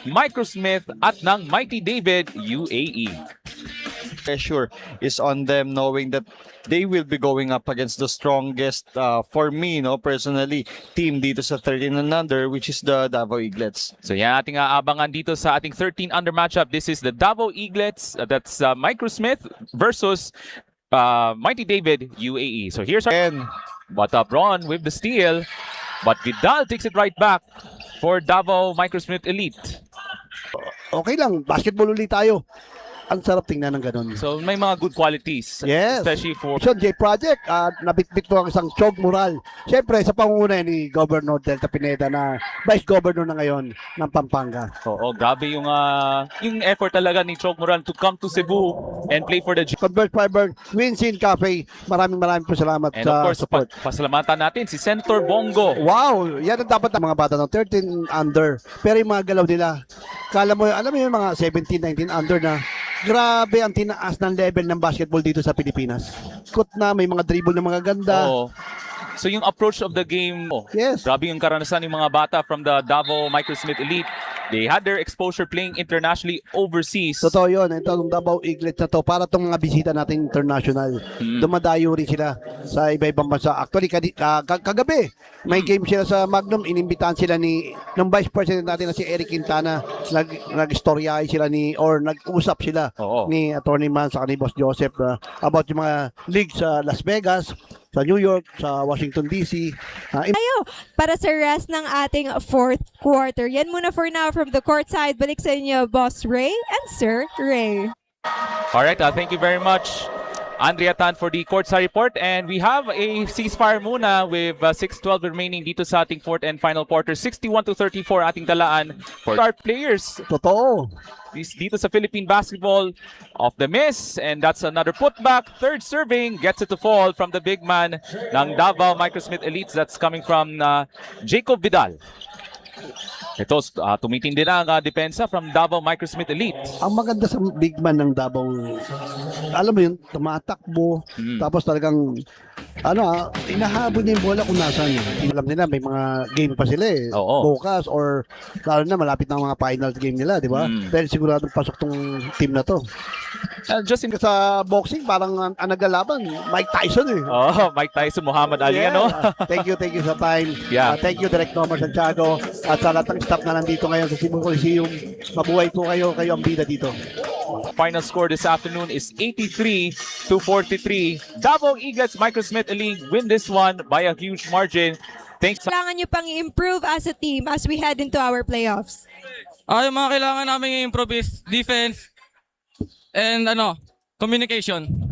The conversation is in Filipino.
Microsmith at ng Mighty David UAE. Pressure is on them knowing that they will be going up against the strongest, for me, no, personally, team dito sa 13 and under, which is the Davao Eaglets. So yan ating aabangan dito sa ating 13 under matchup. This is the Davao Eaglets, that's Microsmith versus Mighty David UAE. So here's our And what up Ron with the steal, but Vidal takes it right back for Davao Microsmith Elite. Okay lang, basketball ulit tayo. Ang sarap tingnan ng ganun. So may mga good qualities, Yes. especially for So, J Project, nabitbit mo ang isang Chog Moral. Siyempre, sa pangunguna ni Governor Delta Pineda na Vice Governor na ngayon ng Pampanga. Oo, grabe yung effort talaga ni Chog Moral to come to Cebu and play for the Convert Fiber, Winsin Cafe, maraming po salamat and sa of course, support. pasalamatan natin si Senator Bongo. Wow, yan ang dapat ng mga bata ng 13 under. Pero yung mga galaw nila, alam mo yung mga 17, 19 under na grabe ang tinaas ng level ng basketball dito sa Pilipinas. Ikot na, may mga dribble na mga ganda. Oo. So yung approach of the game, Yes. grabe yung karanasan ng mga bata from the Davao Microsmith Elite. They had their exposure playing internationally overseas. Totoo yun. Ito, yung Davao Eaglet na to, para itong mga bisita natin international. Dumadayo rin sila sa iba-ibang bansa. Actually, kagabi, may game sila sa Magnum. Inimbitahan sila ng Vice President natin na si Eric Quintana. Nag-storyahe sila nag-usap sila Oo. ni Attorney Man sa ni Boss Joseph about yung mga league sa Las Vegas, sa New York, sa Washington DC. Para sa rest ng ating fourth quarter. Yan muna for now from the court side. Balik sa inyo, Boss Ray and Sir Ray. All right, thank you very much, Andrea Tan, for the courtside report. And we have a ceasefire muna with 6:12 remaining dito sa ating fourth and final quarter. 61-34 ating talaan for our players Totoo. dito sa Philippine basketball. Off the miss, and that's another putback. Third serving, gets it to fall from the big man ng Davao Microsmith Elites. That's coming from Jacob Vidal. Ito, tumitindi na ang depensa from Davao Microsmith Elite. Ang maganda sa big man ng Davao, alam mo yun, tumatakbo, tapos talagang, inahabol niya yung bola kung nasaan. Alam nila, may mga game pa sila Oo. bukas, or lalo na malapit na ang mga finals game nila, di ba? Pero siguradong pasok tong team na to. Just in Sa boxing, parang ang naglalaban, Mike Tyson Mike Tyson, Muhammad Ali, ano? Thank you sa time. Yeah. Thank you, Direct Nomar Santiago, at sa lahat ng staff na nandito ngayon sa Cebu Coliseum. Mabuhay po kayo ang bida dito. Final score this afternoon is 83-43. Davao Eaglets Microsmith Elite win this one by a huge margin. Thanks. Kailangan nyo pang i-improve as a team as we head into our playoffs. Yung mga kailangan namin i-improve is defense and communication.